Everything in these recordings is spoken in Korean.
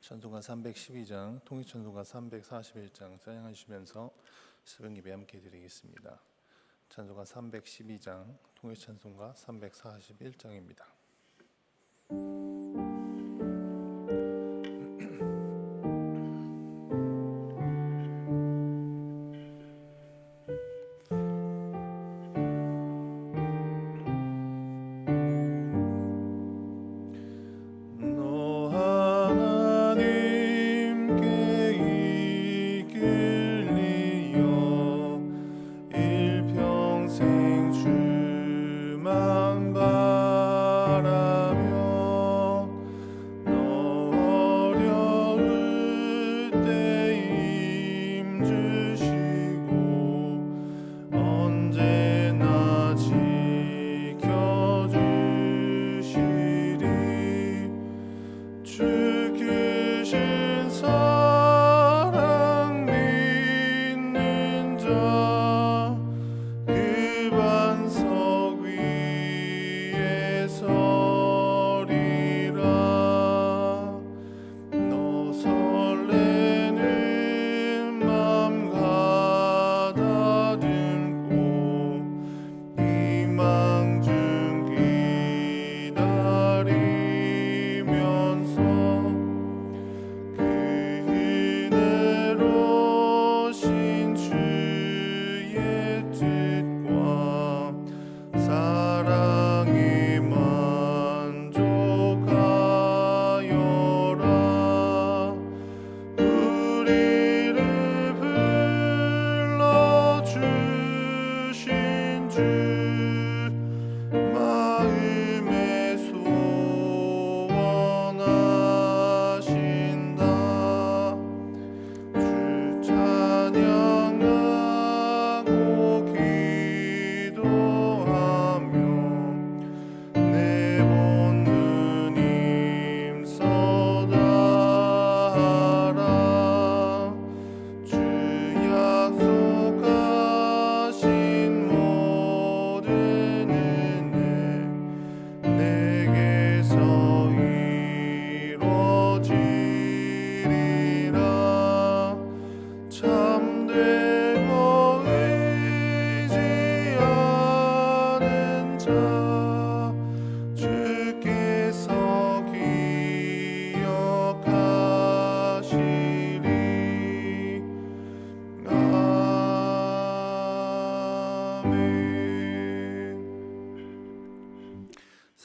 찬송가 312장, 통일찬송가 341장 찬양하시면서 새벽 예배 함께 드리겠습니다. 찬송가 312장, 통일찬송가 341장입니다.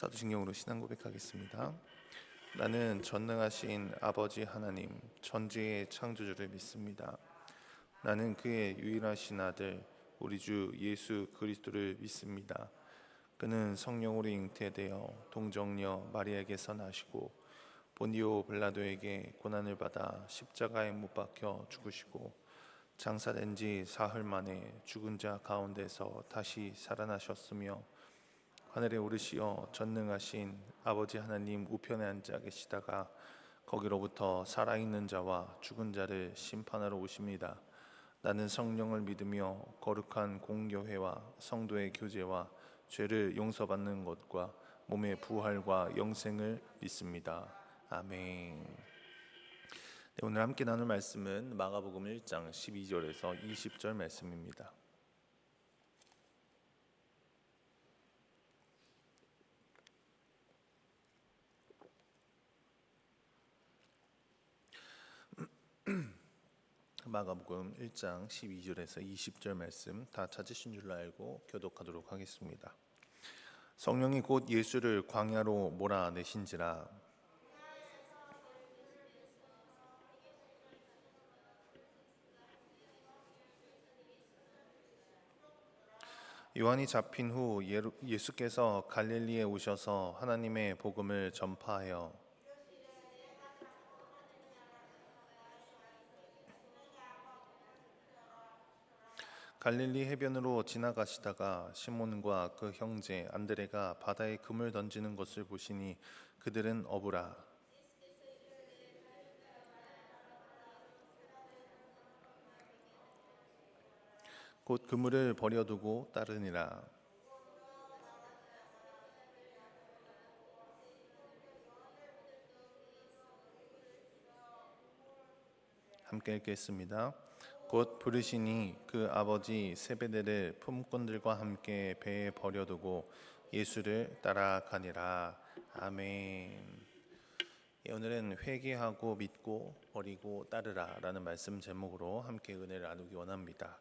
사도신경으로 신앙 고백하겠습니다. 나는 전능하신 아버지 하나님 천지의 창조주를 믿습니다. 나는 그의 유일하신 아들 우리 주 예수 그리스도를 믿습니다. 그는 성령으로 잉태되어 동정녀 마리아에게서 나시고 본디오 빌라도에게 고난을 받아 십자가에 못 박혀 죽으시고 장사된 지 사흘 만에 죽은 자 가운데서 다시 살아나셨으며 하늘에 오르시어 전능하신 아버지 하나님 우편에 앉아 계시다가 거기로부터 살아있는 자와 죽은 자를 심판하러 오십니다. 나는 성령을 믿으며 거룩한 공교회와 성도의 교제와 죄를 용서받는 것과 몸의 부활과 영생을 믿습니다. 아멘. 네, 오늘 함께 나눌 말씀은 마가복음 1장 12절에서 20절 말씀입니다. 마가복음 1장 12절에서 20절 말씀 다 찾으신 줄로 알고 교독하도록 하겠습니다. 성령이 곧 예수를 광야로 몰아내신지라 요한이 잡힌 후 예수께서 갈릴리에 오셔서 하나님의 복음을 전파하여 갈릴리 해변으로 지나가시다가 시몬과 그 형제 안드레가 바다에 금을 던지는 것을 보시니 그들은 어부라. 곧 그물을 버려두고 따르니라. 함께 읽겠습니다. 곧 부르시니 그 아버지 세베대를 품꾼들과 함께 배에 버려두고 예수를 따라가니라. 아멘. 오늘은 회개하고 믿고 버리고 따르라 라는 말씀 제목으로 함께 은혜를 나누기 원합니다.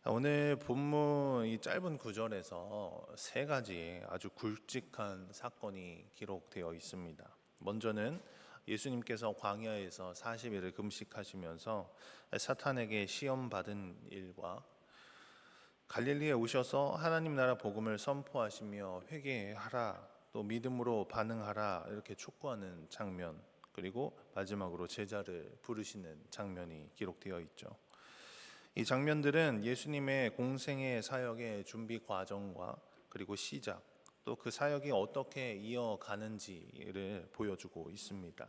오늘 본문 이 짧은 구절에서 세 가지의 아주 굵직한 사건이 기록되어 있습니다. 먼저는 예수님께서 광야에서 40일을 금식하시면서 사탄에게 시험받은 일과 갈릴리에 오셔서 하나님 나라 복음을 선포하시며 회개하라, 또 믿음으로 반응하라 이렇게 촉구하는 장면, 그리고 마지막으로 제자를 부르시는 장면이 기록되어 있죠. 이 장면들은 예수님의 공생의 사역의 준비 과정과 그리고 시작, 또 그 사역이 어떻게 이어가는지를 보여주고 있습니다.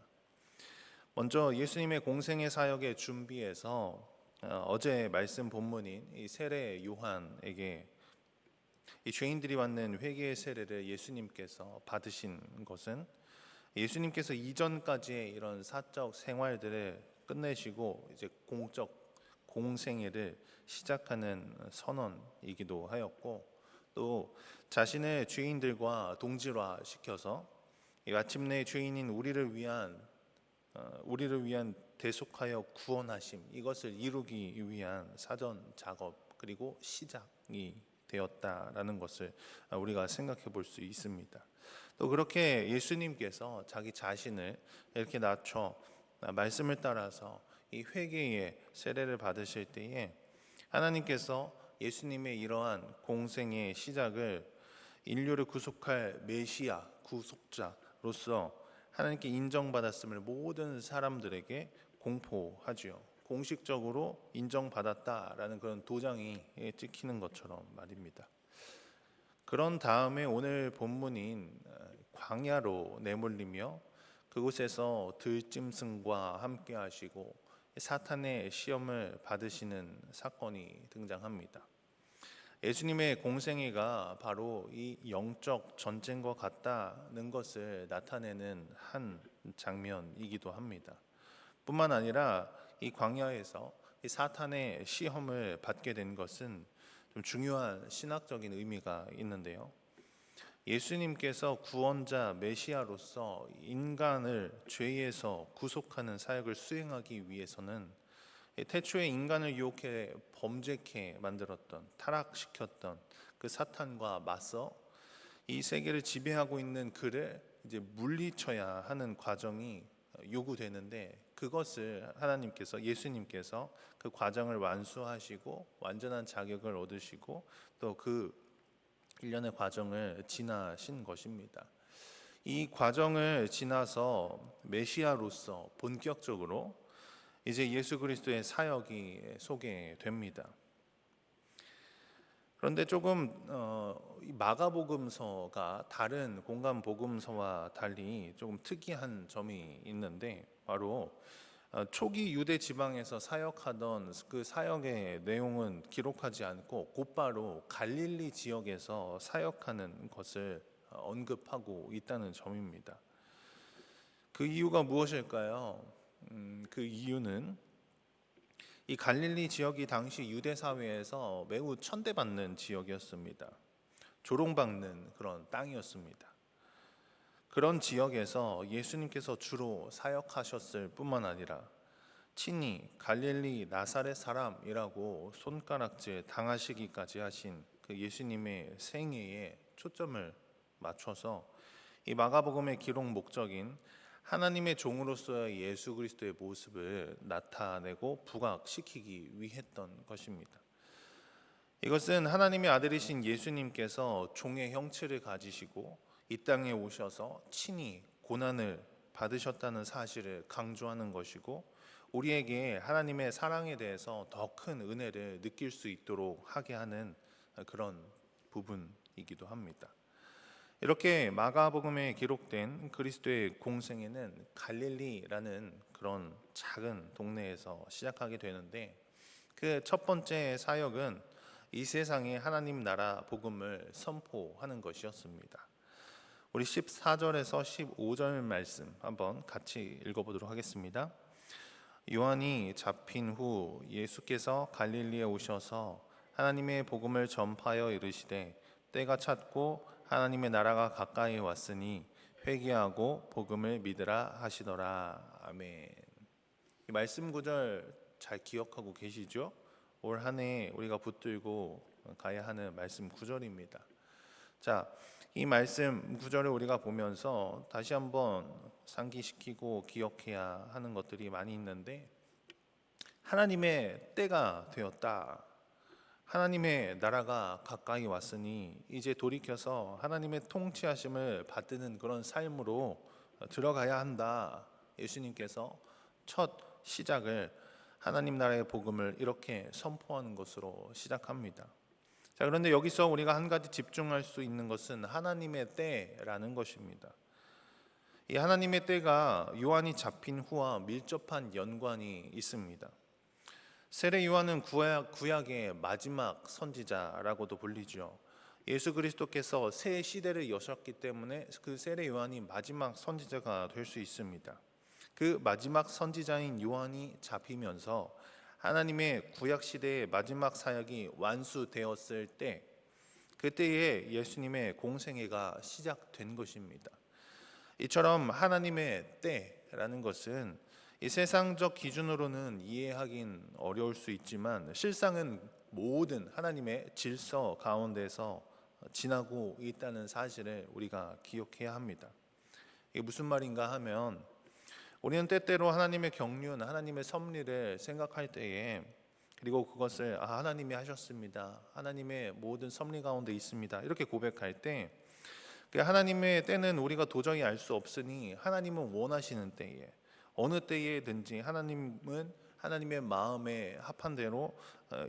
먼저 예수님의 공생의 사역의 준비에서 어제 말씀 본문인 이 세례 요한에게 이 죄인들이 받는 회개의 세례를 예수님께서 받으신 것은 예수님께서 이전까지의 이런 사적 생활들을 끝내시고 이제 공적 공생애를 시작하는 선언이기도 하였고, 또 자신의 죄인들과 동질화시켜서 마침내 죄인인 우리를 위한 대속하여 구원하심, 이것을 이루기 위한 사전 작업 그리고 시작이 되었다라는 것을 우리가 생각해 볼 수 있습니다. 또 그렇게 예수님께서 자기 자신을 이렇게 낮춰 말씀을 따라서 이 회개의 세례를 받으실 때에 하나님께서 예수님의 이러한 공생의 시작을 인류를 구속할 메시아 구속자로서 하나님께 인정받았음을 모든 사람들에게 공포하지요. 공식적으로 인정받았다라는 그런 도장이 찍히는 것처럼 말입니다. 그런 다음에 오늘 본문인 광야로 내몰리며 그곳에서 들짐승과 함께 하시고 사탄의 시험을 받으시는 사건이 등장합니다. 예수님의 공생애가 바로 이 영적 전쟁과 같다는 것을 나타내는 한 장면이기도 합니다. 뿐만 아니라 이 광야에서 이 사탄의 시험을 받게 된 것은 좀 중요한 신학적인 의미가 있는데요. 예수님께서 구원자 메시아로서 인간을 죄에서 구속하는 사역을 수행하기 위해서는 태초에 인간을 유혹해 범죄케 만들었던, 타락시켰던 그 사탄과 맞서 이 세계를 지배하고 있는 그를 이제 물리쳐야 하는 과정이 요구되는데, 그것을 하나님께서, 예수님께서 그 과정을 완수하시고 완전한 자격을 얻으시고 또 그 일련의 과정을 지나신 것입니다. 이 과정을 지나서 메시아로서 본격적으로 이제 예수 그리스도의 사역이 소개됩니다. 그런데 조금 마가복음서가 다른 공간 복음서와 달리 조금 특이한 점이 있는데, 바로 초기 유대 지방에서 사역하던 그 사역의 내용은 기록하지 않고 곧바로 갈릴리 지역에서 사역하는 것을 언급하고 있다는 점입니다. 그 이유가 무엇일까요? 그 이유는 이 갈릴리 지역이 당시 유대 사회에서 매우 천대받는 지역이었습니다. 조롱받는 그런 땅이었습니다. 그런 지역에서 예수님께서 주로 사역하셨을 뿐만 아니라 친히 갈릴리 나사렛 사람이라고 손가락질 당하시기까지 하신 그 예수님의 생애에 초점을 맞춰서 이 마가복음의 기록 목적인 하나님의 종으로서의 예수 그리스도의 모습을 나타내고 부각시키기 위했던 것입니다. 이것은 하나님의 아들이신 예수님께서 종의 형체를 가지시고 이 땅에 오셔서 친히 고난을 받으셨다는 사실을 강조하는 것이고, 우리에게 하나님의 사랑에 대해서 더 큰 은혜를 느낄 수 있도록 하게 하는 그런 부분이기도 합니다. 이렇게 마가복음에 기록된 그리스도의 공생애는 갈릴리라는 그런 작은 동네에서 시작하게 되는데, 그 첫 번째 사역은 이 세상에 하나님 나라 복음을 선포하는 것이었습니다. 우리 14절에서 15절 말씀 한번 같이 읽어보도록 하겠습니다. 요한이 잡힌 후 예수께서 갈릴리에 오셔서 하나님의 복음을 전파하여 이르시되 때가 찼고 하나님의 나라가 가까이 왔으니 회개하고 복음을 믿으라 하시더라. 아멘. 이 말씀 구절 잘 기억하고 계시죠? 올 한 해 우리가 붙들고 가야 하는 말씀 구절입니다. 자, 이 말씀 구절을 우리가 보면서 다시 한번 상기시키고 기억해야 하는 것들이 많이 있는데, 하나님의 때가 되었다. 하나님의 나라가 가까이 왔으니 이제 돌이켜서 하나님의 통치하심을 받드는 그런 삶으로 들어가야 한다. 예수님께서 첫 시작을 하나님 나라의 복음을 이렇게 선포하는 것으로 시작합니다. 자, 그런데 여기서 우리가 한 가지 집중할 수 있는 것은 하나님의 때라는 것입니다. 이 하나님의 때가 요한이 잡힌 후와 밀접한 연관이 있습니다. 세례 요한은 구약의 마지막 선지자라고도 불리죠. 예수 그리스도께서 새 시대를 여셨기 때문에 그 세례 요한이 마지막 선지자가 될 수 있습니다. 그 마지막 선지자인 요한이 잡히면서 하나님의 구약 시대의 마지막 사역이 완수되었을 때, 그때에 예수님의 공생애가 시작된 것입니다. 이처럼 하나님의 때라는 것은 이 세상적 기준으로는 이해하긴 어려울 수 있지만 실상은 모든 하나님의 질서 가운데서 지나고 있다는 사실을 우리가 기억해야 합니다. 이게 무슨 말인가 하면, 우리는 때때로 하나님의 경륜, 하나님의 섭리를 생각할 때에, 그리고 그것을 하나님이 하셨습니다, 하나님의 모든 섭리 가운데 있습니다, 이렇게 고백할 때, 하나님의 때는 우리가 도저히 알 수 없으니 하나님은 원하시는 때에, 어느 때에든지 하나님은 하나님의 마음에 합한 대로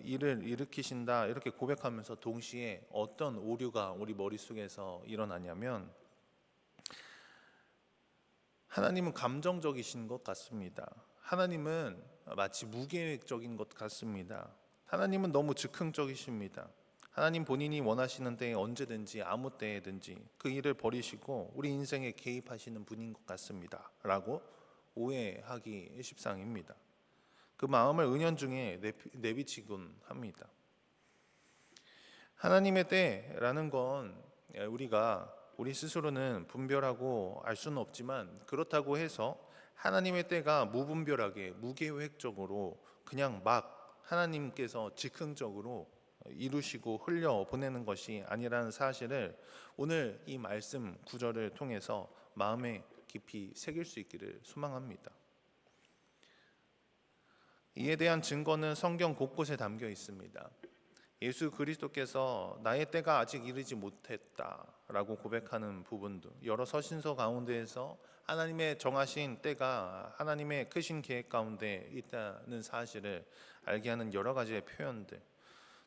일을 일으키신다, 이렇게 고백하면서 동시에 어떤 오류가 우리 머릿속에서 일어나냐면, 하나님은 감정적이신 것 같습니다. 하나님은 마치 무계획적인 것 같습니다. 하나님은 너무 즉흥적이십니다. 하나님 본인이 원하시는 때에 언제든지 아무 때에든지 그 일을 버리시고 우리 인생에 개입하시는 분인 것 같습니다 라고 오해하기 십상입니다. 그 마음을 은연중에 내비치곤 합니다. 하나님의 때라는 건 우리 스스로는 분별하고 알 수는 없지만, 그렇다고 해서 하나님의 때가 무분별하게 무계획적으로 그냥 막 하나님께서 즉흥적으로 이루시고 흘려 보내는 것이 아니라는 사실을 오늘 이 말씀 구절을 통해서 마음에 깊이 새길 수 있기를 소망합니다. 이에 대한 증거는 성경 곳곳에 담겨 있습니다. 예수 그리스도께서 나의 때가 아직 이르지 못했다라고 고백하는 부분도, 여러 서신서 가운데에서 하나님의 정하신 때가 하나님의 크신 계획 가운데 있다는 사실을 알게 하는 여러 가지의 표현들,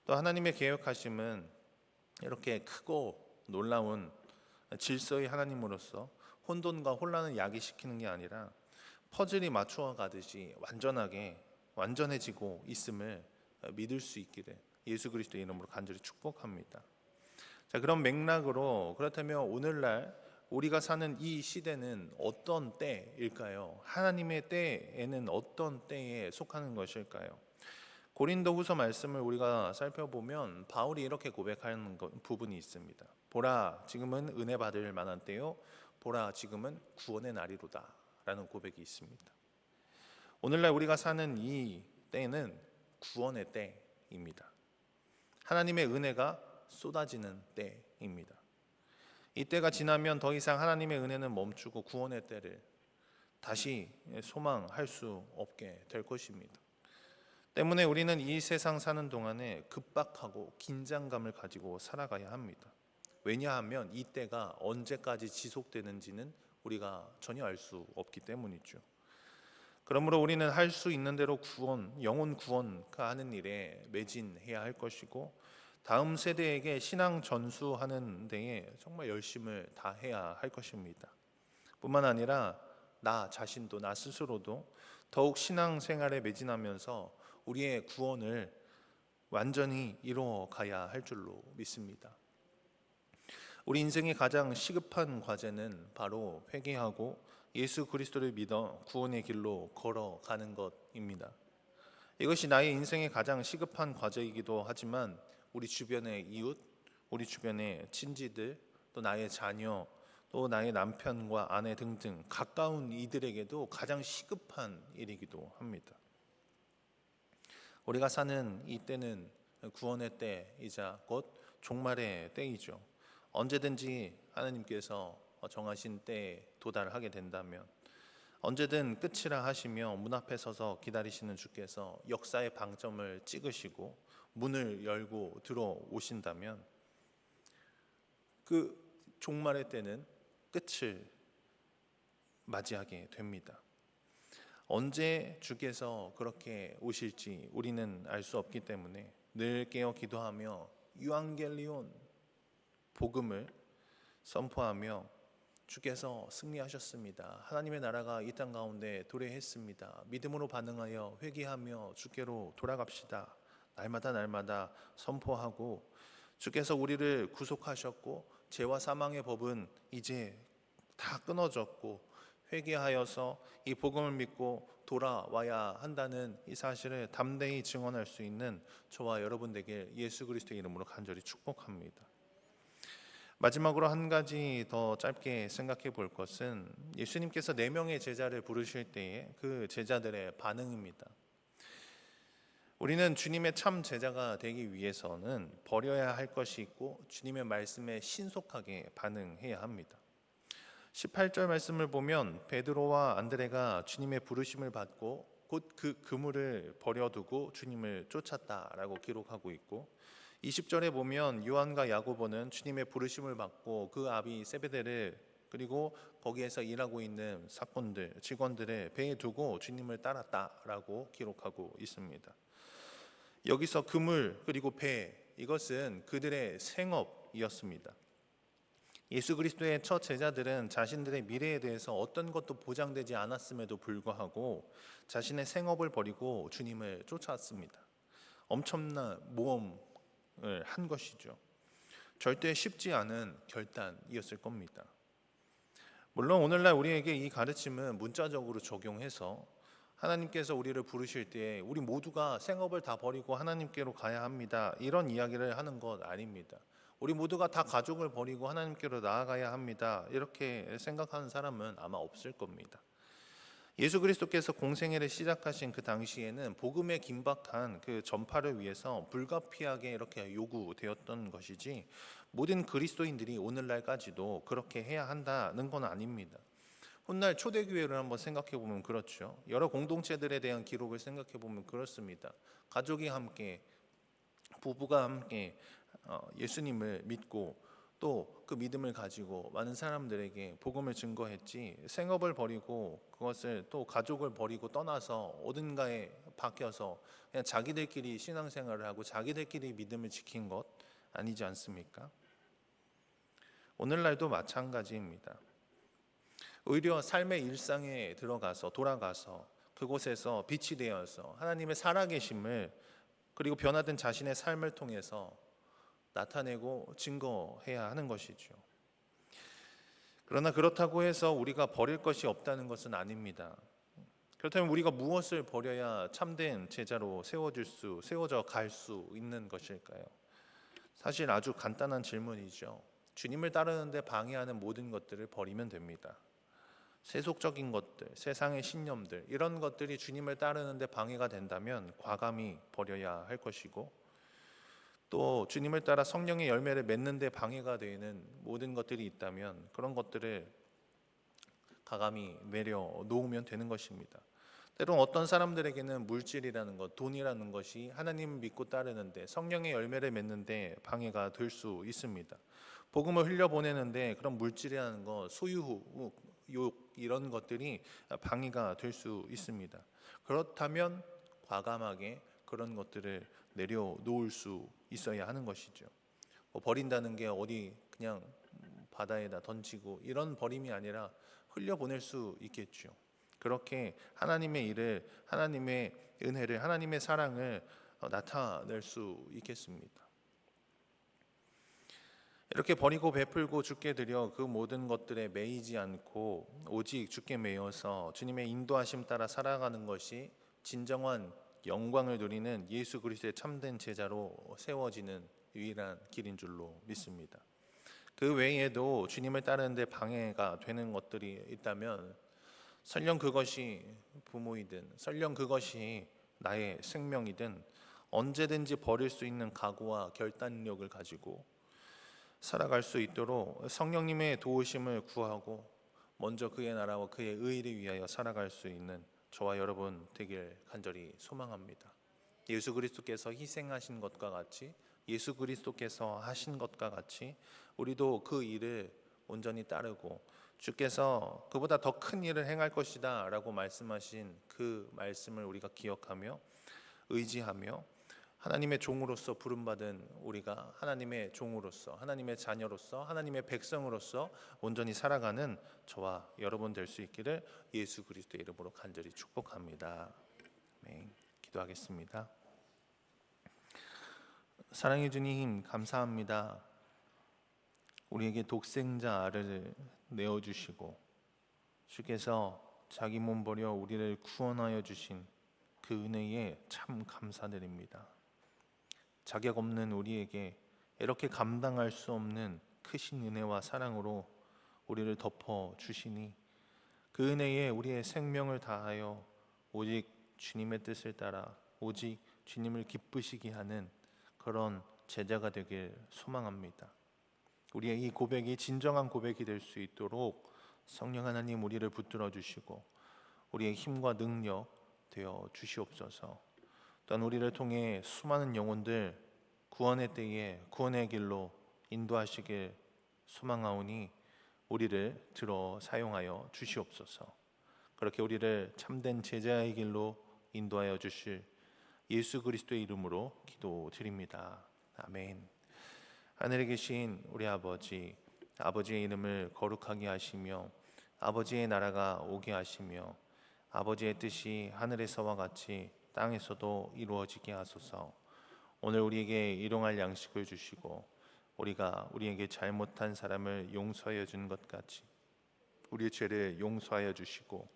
또 하나님의 계획하심은 이렇게 크고 놀라운 질서의 하나님으로서 혼돈과 혼란을 야기시키는 게 아니라 퍼즐이 맞추어 가듯이 완전해지고 있음을 믿을 수 있기를 예수 그리스도의 이름으로 간절히 축복합니다. 자, 그런 맥락으로, 그렇다면 오늘날 우리가 사는 이 시대는 어떤 때일까요? 하나님의 때에는 어떤 때에 속하는 것일까요? 고린도후서 말씀을 우리가 살펴보면 바울이 이렇게 고백하는 부분이 있습니다. 보라, 지금은 은혜 받을 만한 때요, 보라, 지금은 구원의 날이로다 라는 고백이 있습니다. 오늘날 우리가 사는 이 때는 구원의 때입니다. 하나님의 은혜가 쏟아지는 때입니다. 이 때가 지나면 더 이상 하나님의 은혜는 멈추고 구원의 때를 다시 소망할 수 없게 될 것입니다. 때문에 우리는 이 세상 사는 동안에 급박하고 긴장감을 가지고 살아가야 합니다. 왜냐하면 이 때가 언제까지 지속되는지는 우리가 전혀 알 수 없기 때문이죠. 그러므로 우리는 할 수 있는 대로 영혼 구원하는 일에 매진해야 할 것이고, 다음 세대에게 신앙 전수하는 데에 정말 열심을 다해야 할 것입니다. 뿐만 아니라 나 자신도, 나 스스로도 더욱 신앙 생활에 매진하면서 우리의 구원을 완전히 이루어 가야 할 줄로 믿습니다. 우리 인생의 가장 시급한 과제는 바로 회개하고 예수 그리스도를 믿어 구원의 길로 걸어가는 것 것입니다. 이것이 나의 인생의 가장 시급한 과제이기도 하지만 우리 주변의 이웃, 우리 주변의 친지들, 또 나의 자녀, 또 나의 남편과 아내 등등 가까운 이들에게도 가장 시급한 일이기도 합니다. 우리가 사는 이 때는 구원의 때이자 곧 종말의 때이죠. 언제든지 하나님께서 정하신 때에 도달하게 된다면, 언제든 끝이라 하시며 문 앞에 서서 기다리시는 주께서 역사의 방점을 찍으시고 문을 열고 들어오신다면, 그 종말의 때는 끝을 맞이하게 됩니다. 언제 주께서 그렇게 오실지 우리는 알 수 없기 때문에 늘 깨어 기도하며 유앙겔리온 복음을 선포하며 주께서 승리하셨습니다. 하나님의 나라가 이 땅 가운데 도래했습니다. 믿음으로 반응하여 회개하며 주께로 돌아갑시다. 날마다 선포하고, 주께서 우리를 구속하셨고 죄와 사망의 법은 이제 다 끊어졌고 회개하여서 이 복음을 믿고 돌아와야 한다는 이 사실을 담대히 증언할 수 있는 저와 여러분 되길 예수 그리스도의 이름으로 간절히 축복합니다. 마지막으로 한 가지 더 짧게 생각해 볼 것은 예수님께서 4명의 제자를 부르실 때의 그 제자들의 반응입니다. 우리는 주님의 참 제자가 되기 위해서는 버려야 할 것이 있고 주님의 말씀에 신속하게 반응해야 합니다. 18절 말씀을 보면 베드로와 안드레가 주님의 부르심을 받고 곧 그 그물을 버려두고 주님을 쫓았다라고 기록하고 있고, 20절에 보면 요한과 야고보는 주님의 부르심을 받고 그 아비 세베대를 그리고 거기에서 일하고 있는 사건들, 직원들을 배에 두고 주님을 따랐다라고 기록하고 있습니다. 여기서 그물 그리고 배, 이것은 그들의 생업이었습니다. 예수 그리스도의 첫 제자들은 자신들의 미래에 대해서 어떤 것도 보장되지 않았음에도 불구하고 자신의 생업을 버리고 주님을 쫓아왔습니다. 엄청난 모험을 한 것이죠. 절대 쉽지 않은 결단이었을 겁니다. 물론 오늘날 우리에게 이 가르침은 문자적으로 적용해서 하나님께서 우리를 부르실 때 우리 모두가 생업을 다 버리고 하나님께로 가야 합니다, 이런 이야기를 하는 것 아닙니다. 우리 모두가 다 가족을 버리고 하나님께로 나아가야 합니다, 이렇게 생각하는 사람은 아마 없을 겁니다. 예수 그리스도께서 공생애를 시작하신 그 당시에는 복음의 긴박한 그 전파를 위해서 불가피하게 이렇게 요구되었던 것이지, 모든 그리스도인들이 오늘날까지도 그렇게 해야 한다는 건 아닙니다. 훗날 초대교회를 한번 생각해 보면 그렇죠. 여러 공동체들에 대한 기록을 생각해 보면 그렇습니다. 가족이 함께, 부부가 함께 예수님을 믿고 또 그 믿음을 가지고 많은 사람들에게 복음을 증거했지, 생업을 버리고 그것을 또 가족을 버리고 떠나서 어딘가에 박혀서 그냥 자기들끼리 신앙생활을 하고 자기들끼리 믿음을 지킨 것 아니지 않습니까? 오늘날도 마찬가지입니다. 오히려 삶의 일상에 들어가서 돌아가서 그곳에서 빛이 되어서 하나님의 살아계심을 그리고 변화된 자신의 삶을 통해서 나타내고 증거해야 하는 것이죠. 그러나 그렇다고 해서 우리가 버릴 것이 없다는 것은 아닙니다. 그렇다면 우리가 무엇을 버려야 참된 제자로 세워져 갈 수 있는 것일까요? 사실 아주 간단한 질문이죠. 주님을 따르는데 방해하는 모든 것들을 버리면 됩니다. 세속적인 것들, 세상의 신념들, 이런 것들이 주님을 따르는데 방해가 된다면 과감히 버려야 할 것이고, 또 주님을 따라 성령의 열매를 맺는 데 방해가 되는 모든 것들이 있다면 그런 것들을 과감히 내려놓으면 되는 것입니다. 때론 어떤 사람들에게는 물질이라는 것, 돈이라는 것이 하나님을 믿고 따르는데 성령의 열매를 맺는 데 방해가 될 수 있습니다. 복음을 흘려보내는데 그런 물질이라는 것, 소유, 욕, 이런 것들이 방해가 될 수 있습니다. 그렇다면 과감하게 그런 것들을 내려놓을 수 있어야 하는 것이죠. 버린다는 게 어디 그냥 바다에다 던지고 이런 버림이 아니라 흘려보낼 수 있겠죠. 그렇게 하나님의 일을, 하나님의 은혜를, 하나님의 사랑을 나타낼 수 있겠습니다. 이렇게 버리고 베풀고 주께 드려 그 모든 것들에 매이지 않고 오직 주께 매여서 주님의 인도하심 따라 살아가는 것이 진정한 영광을 누리는 예수 그리스도의 참된 제자로 세워지는 유일한 길인 줄로 믿습니다. 그 외에도 주님을 따르는데 방해가 되는 것들이 있다면 설령 그것이 부모이든 설령 그것이 나의 생명이든 언제든지 버릴 수 있는 각오와 결단력을 가지고 살아갈 수 있도록 성령님의 도우심을 구하고 먼저 그의 나라와 그의 의를 위하여 살아갈 수 있는 저와 여러분 되길 간절히 소망합니다. 예수 그리스도께서 희생하신 것과 같이 예수 그리스도께서 하신 것과 같이 우리도 그 일을 온전히 따르고 주께서 그보다 더 큰 일을 행할 것이다 라고 말씀하신 그 말씀을 우리가 기억하며 의지하며 하나님의 종으로서 부름받은 우리가 하나님의 종으로서 하나님의 자녀로서 하나님의 백성으로서 온전히 살아가는 저와 여러분 될 수 있기를 예수 그리스도의 이름으로 간절히 축복합니다. 네, 기도하겠습니다. 사랑해 주님 감사합니다. 우리에게 독생자를 내어주시고 주께서 자기 몸 버려 우리를 구원하여 주신 그 은혜에 참 감사드립니다. 자격 없는 우리에게 이렇게 감당할 수 없는 크신 은혜와 사랑으로 우리를 덮어 주시니 그 은혜에 우리의 생명을 다하여 오직 주님의 뜻을 따라 오직 주님을 기쁘시게 하는 그런 제자가 되길 소망합니다. 우리의 이 고백이 진정한 고백이 될 수 있도록 성령 하나님 우리를 붙들어 주시고 우리의 힘과 능력 되어 주시옵소서. 또한 우리를 통해 수많은 영혼들 구원의 때에 구원의 길로 인도하시길 소망하오니 우리를 들어 사용하여 주시옵소서. 그렇게 우리를 참된 제자의 길로 인도하여 주실 예수 그리스도의 이름으로 기도드립니다. 아멘. 하늘에 계신 우리 아버지, 아버지의 이름을 거룩하게 하시며 아버지의 나라가 오게 하시며 아버지의 뜻이 하늘에서와 같이 땅에서도 이루어지게 하소서. 오늘 우리에게 일용할 양식을 주시고 우리가 우리에게 잘못한 사람을 용서하여 준 것 같이 우리의 죄를 용서하여 주시고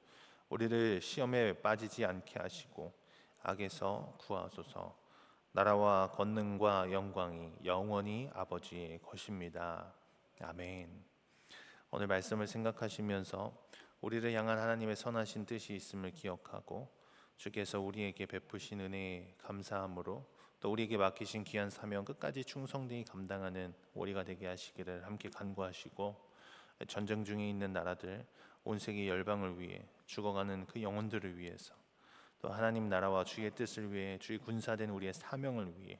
우리를 시험에 빠지지 않게 하시고 악에서 구하소서. 나라와 권능과 영광이 영원히 아버지의 것입니다. 아멘. 오늘 말씀을 생각하시면서 우리를 향한 하나님의 선하신 뜻이 있음을 기억하고 주께서 우리에게 베푸신 은혜에 감사함으로 또 우리에게 맡기신 귀한 사명 끝까지 충성되이 감당하는 우리가 되게 하시기를 함께 간구하시고 전쟁 중에 있는 나라들 온 세계 열방을 위해 죽어가는 그 영혼들을 위해서 또 하나님 나라와 주의 뜻을 위해 주의 군사된 우리의 사명을 위해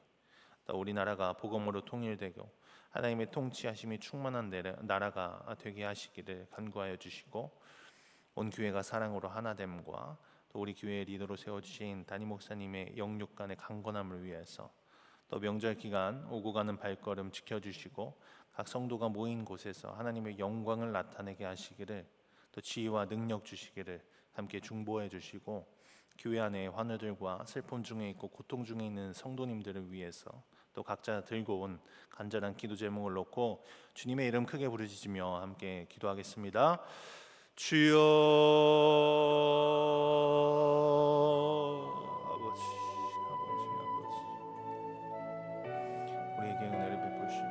또 우리나라가 복음으로 통일되고 하나님의 통치하심이 충만한 나라가 되게 하시기를 간구하여 주시고 온 교회가 사랑으로 하나됨과 또 우리 교회의 리더로 세워주신 담임 목사님의 영육 간의 강건함을 위해서 또 명절 기간 오고 가는 발걸음 지켜주시고 각 성도가 모인 곳에서 하나님의 영광을 나타내게 하시기를 또 지혜와 능력 주시기를 함께 중보해 주시고 교회 안에 환우들과 슬픔 중에 있고 고통 중에 있는 성도님들을 위해서 또 각자 들고 온 간절한 기도 제목을 놓고 주님의 이름 크게 부르짖으며 함께 기도하겠습니다. 주여 아버지 우리에게 은혜를 베푸시고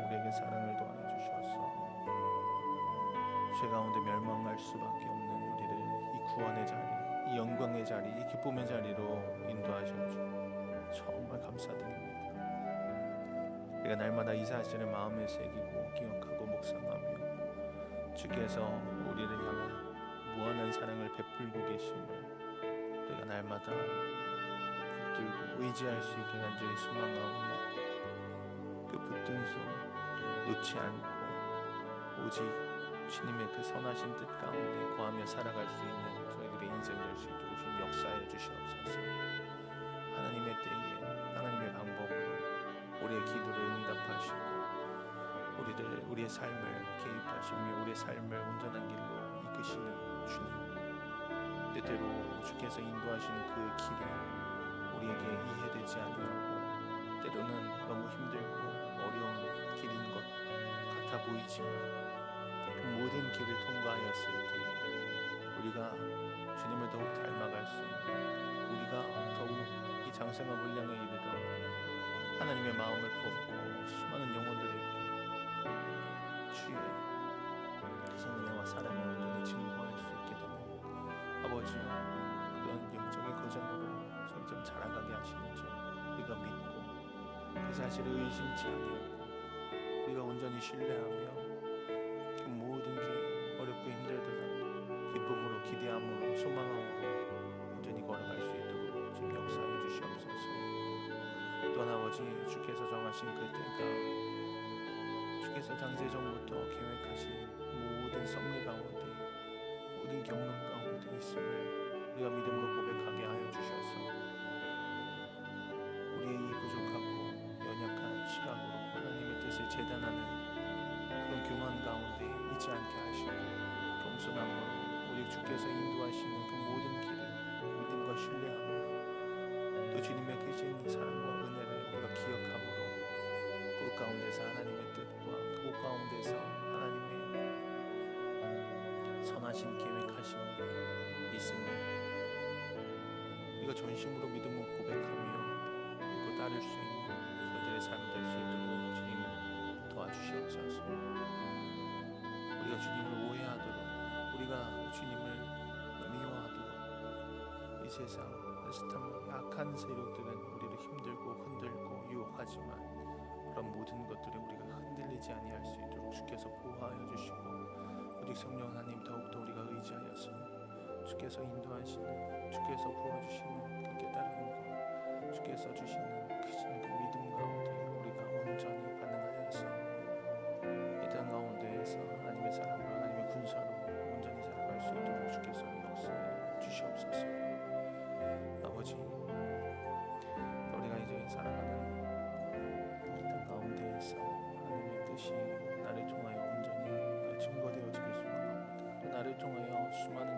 우리에게 사랑을 더하여 주셔서 죄 가운데 멸망할 수밖에 없는 우리를 이 구원의 자리, 이 영광의 자리, 이 기쁨의 자리로 인도하셔서 정말 감사드립니다. 우리가 날마다 이 사실을 마음에 새기고 기억하고 묵상하며 주께서 우리를 향한 무한한 사랑을 베풀고 계심을 우리가 날마다 붙들고 의지할 수 있게 간절히 소망하오니 그 붙든 손 놓지 않고 오직 주님의 그 선하신 뜻 가운데 거하며 살아갈 수 있는 저희들의 인생 될 수 있도록 주님 역사하여 주시옵소서. 하나님의 때에 하나님의 방법으로 우리의 기도를 응답하시고 우리의 삶을 개입하시며 우리의 삶을 온전한 길로 이끄시는 주님, 때때로 주께서 인도하시는 그 길이 우리에게 이해되지 아니하고 때로는 너무 힘들고 어려운 길인 것 같아 보이지만 그 모든 길을 통과하였을 때 우리가 주님을 더욱 닮아갈 수 있는 우리가 더욱 이 장성한 분량에 이르러 하나님의 마음을 품고 수많은 영혼들에게 주의 크신 은혜와 사랑을 온전히 증거할 수 있게 되는 아버지여, 그런 영적인 거정으로 점점 자라가게 하시는 줄 우리가 믿고 그 사실을 의심치 아니하고 우리가 온전히 신뢰하며 그 모든 게 어렵고 힘들더라도 기쁨으로, 기대함으로, 소망함으로 온전히 걸어갈 수 있도록 지금 역사해 주시옵소서. 또한 아버지, 주께서 정하신 그 때가, 주께서 장세전부터 계획하신 모든 섭리 가운데, 모든 경륜 가운데 있음을 우리가 믿음으로 고백하게 하여 주셔서 우리의 이 부족하고 연약한 시각으로 하나님의 뜻을 재단하는 그런 교만 가운데 있지 않게 하시고 겸손함으로 오직 주께서 인도하시는 그 모든 길을 믿음과 신뢰함으로 또 주님의 크신 사랑과 은혜를 우리가 기억함으로 그 가운데서 하나님의 뜻과 그 가운데서 하나님의 선하신 계획하심이 있음을 우리가 전심으로 믿음으로 고백하며 믿고 따를 수 있는 저희들의 삶 될 수 있도록 주님 도와주시옵소서. 우리가 주님을 오해하도록, 우리가 주님을 미워하도록 이 세상 약한 세력들은 우리를 힘들고 흔들고 유혹하지만 그런 모든 것들이 우리가 흔들리지 아니할 수 있도록 주께서 보호하여 주시고 오직 성령 하나님 더욱더 우리가 의지하여서 주께서 인도하시는, 주께서 부어주시는 그 깨달음과 주께서 주시는 크신 그 믿음 가운데 우리가 온전히 반응하여서 이 땅 가운데에서 하나님의 사랑과 하나님의 군사로 온전히 살아갈 수 있도록 주께서 역사해 주시옵소서. 아버지, 우리가 이제 살아가는 이 땅 가운데에서 하나님의 뜻이 나를 통하여 온전히 증거되어지길 소망합니다. 또 나를 통하여 수많은